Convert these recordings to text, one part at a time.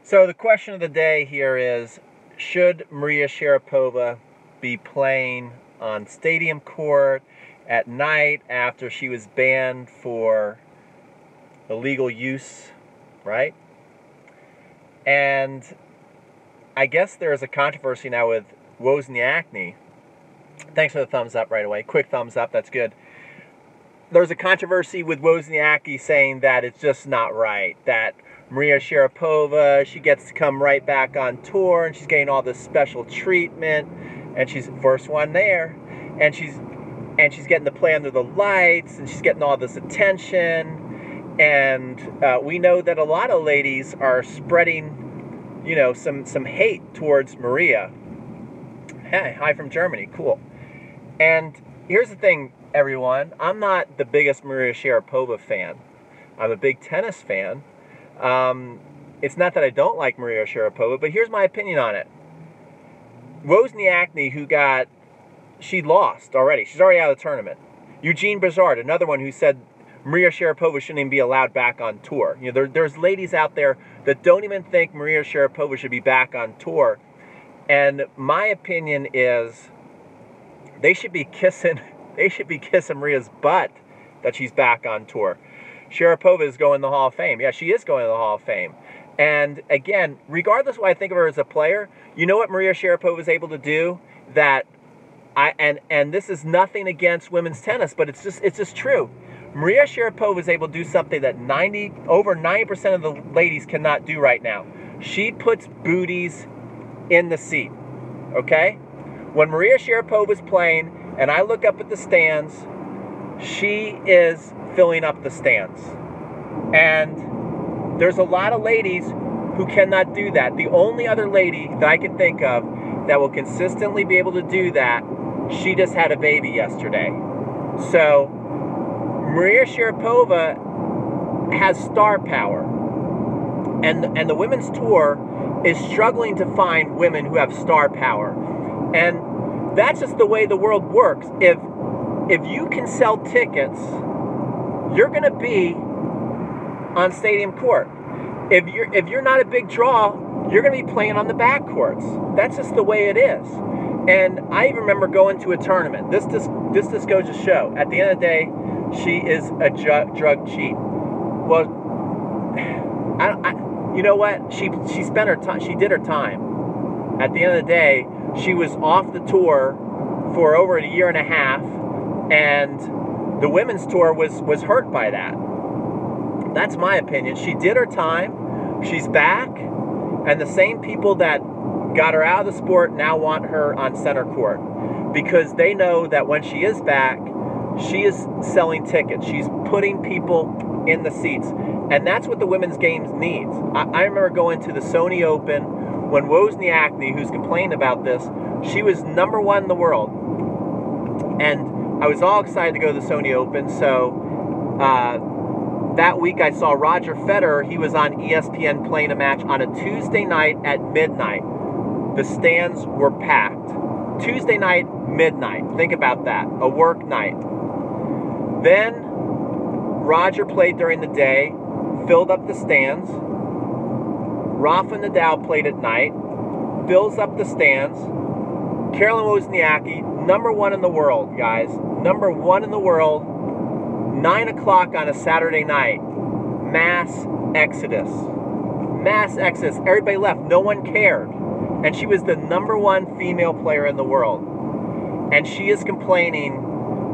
So the question of the day here is, should Maria Sharapova be playing on stadium court at night after she was banned for illegal use, right? And I guess there is a controversy now with Wozniacki. Thanks for the thumbs up right away. Quick thumbs up, that's good. There's a controversy with Wozniacki saying that it's just not right, that Maria Sharapova, she gets to come right back on tour and she's getting all this special treatment and she's the first one there and she's getting to play under the lights and she's getting all this attention, and we know that a lot of ladies are spreading, you know, some hate towards Maria. Hey, hi from Germany, cool. And here's the thing, everyone, I'm not the biggest Maria Sharapova fan. I'm a big tennis fan. It's not that I don't like Maria Sharapova, but here's my opinion on it. Wozniacki, she lost already. She's already out of the tournament. Eugene Bouchard, another one who said Maria Sharapova shouldn't even be allowed back on tour. You know, there's ladies out there that don't even think Maria Sharapova should be back on tour. And my opinion is they should be kissing Maria's butt that she's back on tour. Sharapova is going to the Hall of Fame. Yeah, she is going to the Hall of Fame. And again, regardless of what I think of her as a player, you know what Maria Sharapova is able to do that and this is nothing against women's tennis, but it's just true. Maria Sharapova is able to do something that over 90% of the ladies cannot do right now. She puts booties in the seat. Okay? When Maria Sharapova is playing and I look up at the stands, she is filling up the stands. And there's a lot of ladies who cannot do that. The only other lady that I can think of that will consistently be able to do that, she just had a baby yesterday. So Maria Sharapova has star power. And the women's tour is struggling to find women who have star power. And that's just the way the world works. If you can sell tickets, you're going to be on stadium court. If you're not a big draw, you're going to be playing on the back courts. That's just the way it is. And I even remember going to a tournament. This just goes to show. At the end of the day, she is a drug cheat. Well, you know what? She spent her time. She did her time. At the end of the day, she was off the tour for over a year and a half, and the women's tour was hurt by that. That's my opinion. She did her time. She's back, and the same people that got her out of the sport now want her on center court because they know that when she is back, she is selling tickets. She's putting people in the seats, and that's what the women's games needs. I remember going to the Sony Open when Wozniacki, who's complained about this, she was #1 in the world, and I was all excited to go to the Sony Open. So that week I saw Roger Federer. He was on ESPN playing a match on a Tuesday night at midnight. The stands were packed. Tuesday night, midnight. Think about that. A work night. Then Roger played during the day, filled up the stands. Rafa Nadal played at night, fills up the stands. Caroline Wozniacki, #1 in the world, guys. #1 in the world. 9 o'clock on a Saturday night. Mass exodus. Mass exodus. Everybody left. No one cared. And she was the #1 female player in the world. And she is complaining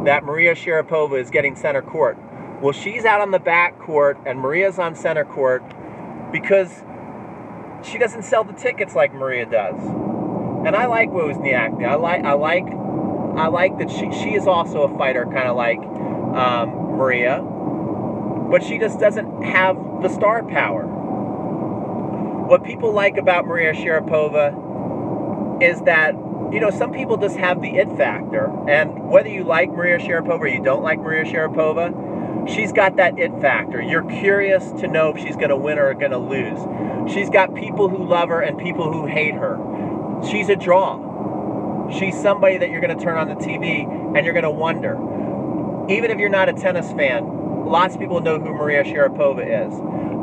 that Maria Sharapova is getting center court. Well, she's out on the back court and Maria's on center court because she doesn't sell the tickets like Maria does. And I like Wozniacki. I like that she is also a fighter, kind of like Maria, but she just doesn't have the star power. What people like about Maria Sharapova is that, you know, some people just have the it factor, and whether you like Maria Sharapova or you don't like Maria Sharapova, she's got that it factor. You're curious to know if she's going to win or going to lose. She's got people who love her and people who hate her. She's a draw. She's somebody that you're going to turn on the TV and you're going to wonder. Even if you're not a tennis fan, lots of people know who Maria Sharapova is.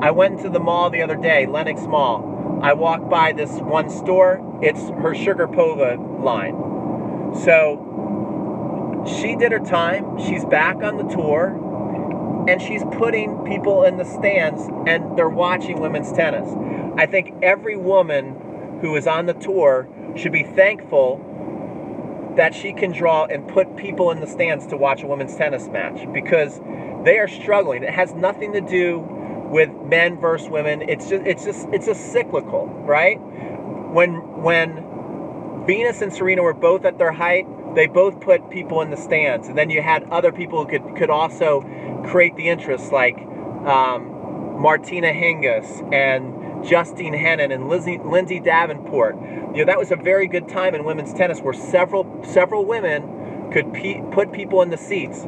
I went into the mall the other day, Lenox Mall. I walk by this one store, it's her Sharapova line. So she did her time, she's back on the tour, and she's putting people in the stands, and they're watching women's tennis. I think every woman who is on the tour should be thankful that she can draw and put people in the stands to watch a women's tennis match, because they are struggling. It has nothing to do with men versus women. It's just cyclical, right? When Venus and Serena were both at their height, they both put people in the stands, and then you had other people who could also create the interest, like Martina Hingis and Justine Henin and Lindsay Davenport. You know, that was a very good time in women's tennis where several women could put people in the seats.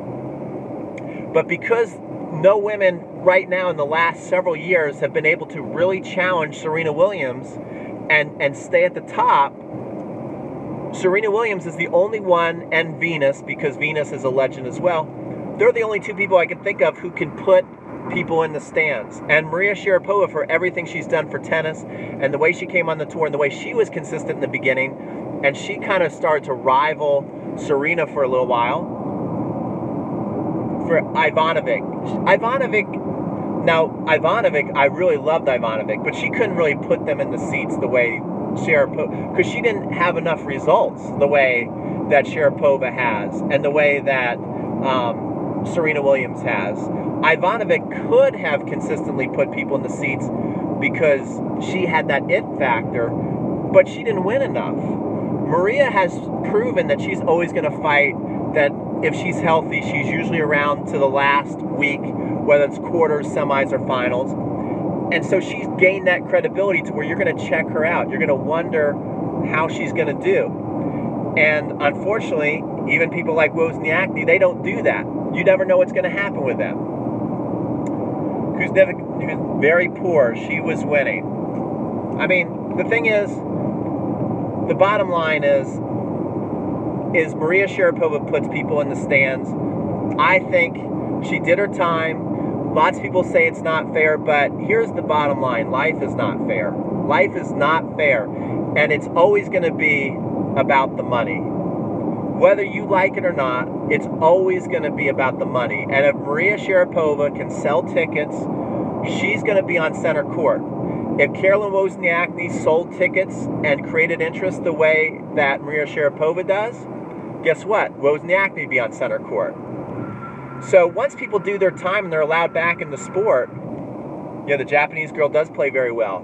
But because no women right now in the last several years have been able to really challenge Serena Williams and stay at the top, Serena Williams is the only one, and Venus, because Venus is a legend as well, they're the only two people I can think of who can put people in the stands. And Maria Sharapova, for everything she's done for tennis and the way she came on the tour and the way she was consistent in the beginning, and she kind of started to rival Serena for a little while. For Ivanovic, I really loved Ivanovic, but she couldn't really put them in the seats the way Sharapova, because she didn't have enough results the way that Sharapova has and the way that Serena Williams has. Ivanovic could have consistently put people in the seats because she had that it factor, but she didn't win enough. Maria has proven that she's always going to fight, that if she's healthy, she's usually around to the last week, whether it's quarters, semis, or finals. And so she's gained that credibility to where you're going to check her out. You're going to wonder how she's going to do. And unfortunately, even people like Wozniacki, they don't do that. You never know what's going to happen with them. Who's very poor, she was winning. I mean, the thing is, the bottom line is Maria Sharapova puts people in the stands. I think she did her time. Lots of people say it's not fair, but here's the bottom line. Life is not fair. Life is not fair. And it's always going to be about the money. Whether you like it or not, it's always going to be about the money. And if Maria Sharapova can sell tickets, she's going to be on center court. If Caroline Wozniacki sold tickets and created interest the way that Maria Sharapova does, guess what? Wozniacki would be on center court. So once people do their time and they're allowed back in the sport, you know, the Japanese girl does play very well.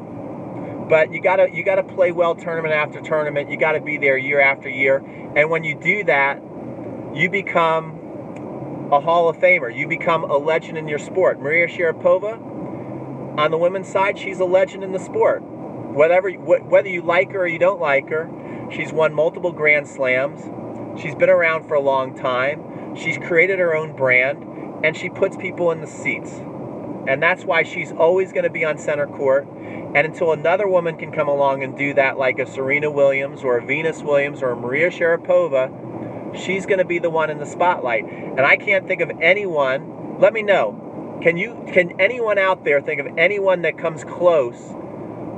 But you gotta play well tournament after tournament. You gotta be there year after year. And when you do that, you become a Hall of Famer. You become a legend in your sport. Maria Sharapova, on the women's side, she's a legend in the sport. Whether you like her or you don't like her, she's won multiple Grand Slams. She's been around for a long time. She's created her own brand, and she puts people in the seats. And that's why she's always going to be on center court. And until another woman can come along and do that, like a Serena Williams or a Venus Williams or a Maria Sharapova, she's going to be the one in the spotlight. And I can't think of anyone. Let me know. Can anyone out there think of anyone that comes close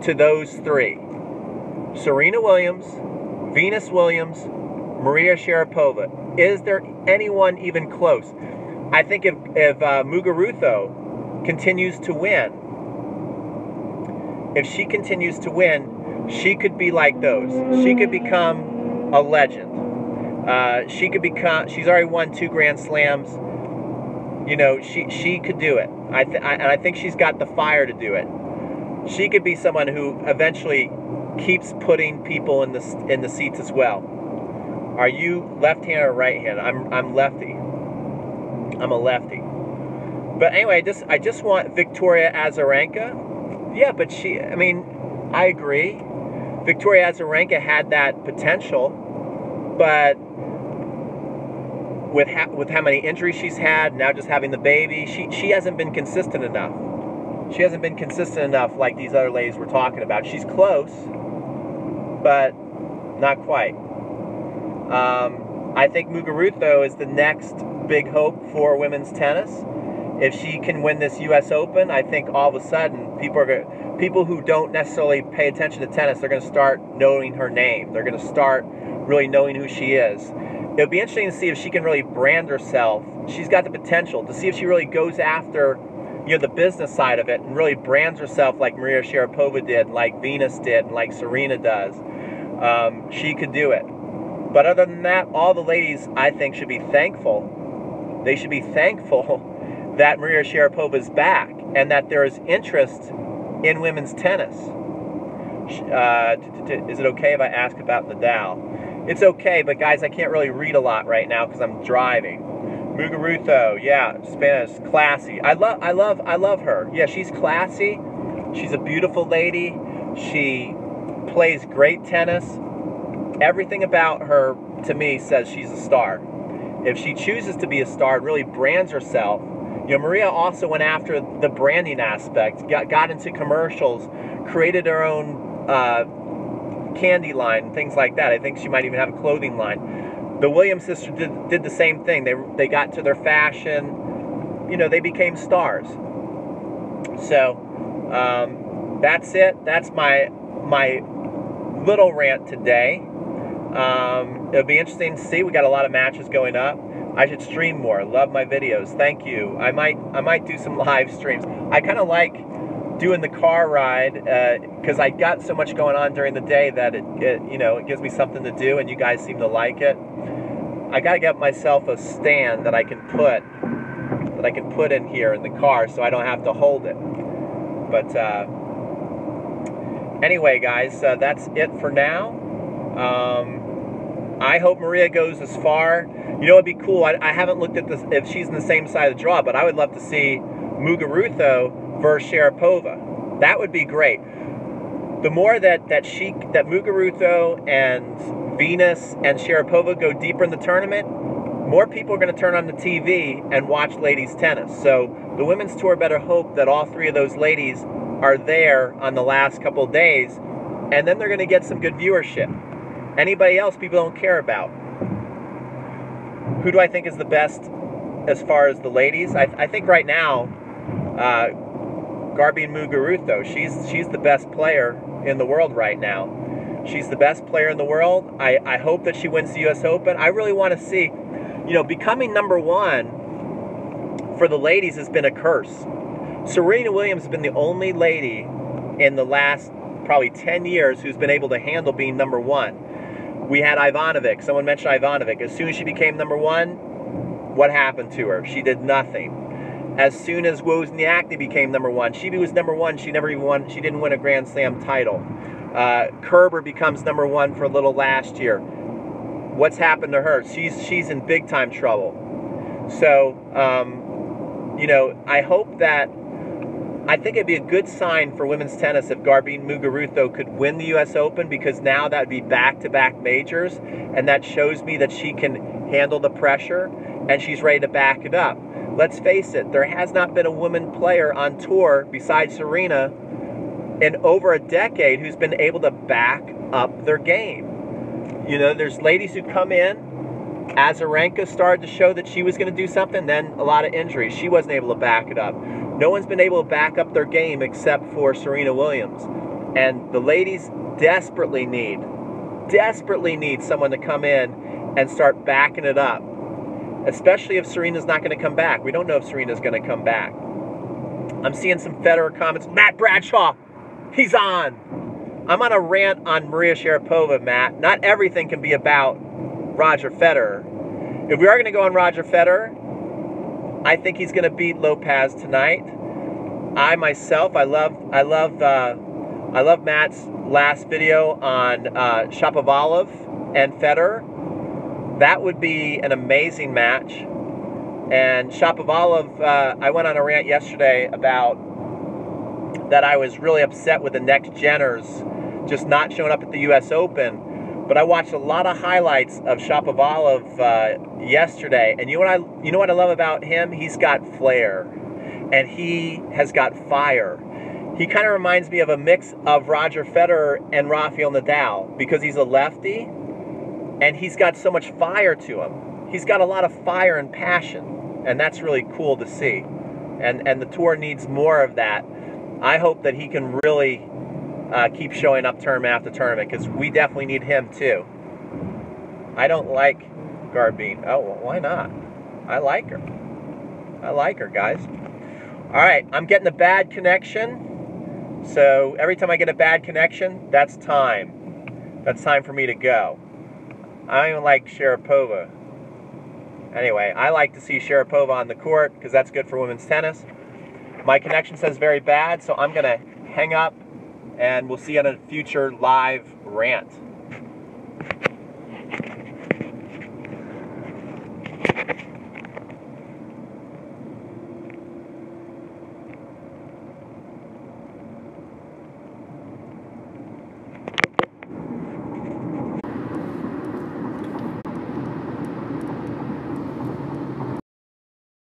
to those three? Serena Williams, Venus Williams, Maria Sharapova. Is there anyone even close? I think if Muguruza continues to win, if she continues to win, she could be like those. She could become a legend. She's already won 2 Grand Slams. You know, she could do it. And I think she's got the fire to do it. She could be someone who eventually keeps putting people in the seats as well. Are you left-handed or right-handed? I'm lefty. I'm a lefty. But anyway, I just want Victoria Azarenka. Yeah, but I agree. Victoria Azarenka had that potential, but with how many injuries she's had, now just having the baby, she hasn't been consistent enough. She hasn't been consistent enough like these other ladies we're talking about. She's close, but not quite. I think Muguruza is the next big hope for women's tennis. if she can win this U.S. Open, I think all of a sudden people who don't necessarily pay attention to tennis, they're going to start knowing her name. They're going to start really knowing who she is. It'll be interesting to see if she can really brand herself. She's got the potential to see if she really goes after, you know, the business side of it and really brands herself like Maria Sharapova did, like Venus did, and like Serena does. She could do it. But other than that, all the ladies, I think, should be thankful. They should be thankful that Maria Sharapova is back and that there is interest in women's tennis. Is it okay if I ask about Nadal? It's okay, but guys, I can't really read a lot right now because I'm driving. Muguruza, yeah, Spanish, classy. I love her. Yeah, she's classy. She's a beautiful lady. She plays great tennis. Everything about her, to me, says she's a star. If she chooses to be a star, really brands herself. You know, Maria also went after the branding aspect, got into commercials, created her own candy line, things like that. I think she might even have a clothing line. The Williams sisters did the same thing. They got to their fashion. You know, they became stars. So that's it. That's my little rant today. It'll be interesting to see. We got a lot of matches going up. I should stream more. Love my videos. Thank you. I might do some live streams. I kind of like doing the car ride because I got so much going on during the day that it gives me something to do, and you guys seem to like it. I got to get myself a stand that I can put in here in the car so I don't have to hold it. But anyway, guys, that's it for now. I hope Maria goes as far. You know, it'd be cool. I haven't looked at this if she's in the same side of the draw, but I would love to see Muguruza versus Sharapova. That would be great. The more that Muguruza and Venus and Sharapova go deeper in the tournament, more people are going to turn on the TV and watch ladies tennis. So the women's tour better hope that all three of those ladies are there on the last couple of days, and then they're going to get some good viewership. Anybody else people don't care about. Who do I think is the best as far as the ladies? I think right now, Garbine Muguruza, she's the best player in the world right now. She's the best player in the world. I hope that she wins the U.S. Open. I really want to see, you know, becoming number one for the ladies has been a curse. Serena Williams has been the only lady in the last probably 10 years who's been able to handle being number one. We had Ivanovic. Someone mentioned Ivanovic. As soon as she became number one, what happened to her? She did nothing. As soon as Wozniacki became number one, she was number one. She never even won. She didn't win a Grand Slam title. Kerber becomes number one for a little last year. What's happened to her? She's in big time trouble. So, you know, I hope that. I think it'd be a good sign for women's tennis if Garbine Muguruza could win the U.S. Open, because now that would be back-to-back majors, and that shows me that she can handle the pressure and she's ready to back it up. Let's face it, there has not been a woman player on tour besides Serena in over a decade who's been able to back up their game. You know, there's ladies who come in. Azarenka started to show that she was going to do something, then a lot of injuries. She wasn't able to back it up. No one's been able to back up their game except for Serena Williams. And the ladies desperately need someone to come in and start backing it up. Especially if Serena's not going to come back. We don't know if Serena's going to come back. I'm seeing some Federer comments. Matt Bradshaw, he's on. I'm on a rant on Maria Sharapova, Matt. Not everything can be about Roger Federer. If we are going to go on Roger Federer, I think he's going to beat Lopez tonight. I love Matt's last video on Shapovalov and Federer. That would be an amazing match. And Shapovalov, I went on a rant yesterday about that I was really upset with the next geners just not showing up at the U.S. Open. But I watched a lot of highlights of Shapovalov yesterday, and you know what I love about him? He's got flair, and he has got fire. He kind of reminds me of a mix of Roger Federer and Rafael Nadal, because he's a lefty, and he's got so much fire to him. He's got a lot of fire and passion, and that's really cool to see. and the tour needs more of that. I hope that he can really keep showing up tournament after tournament, because we definitely need him too. I don't like Garbine. Oh, well, why not? I like her. I like her, guys. All right, I'm getting a bad connection. So every time I get a bad connection, that's time. That's time for me to go. I don't even like Sharapova. Anyway, I like to see Sharapova on the court because that's good for women's tennis. My connection says very bad, so I'm going to hang up, and we'll see you on a future live rant.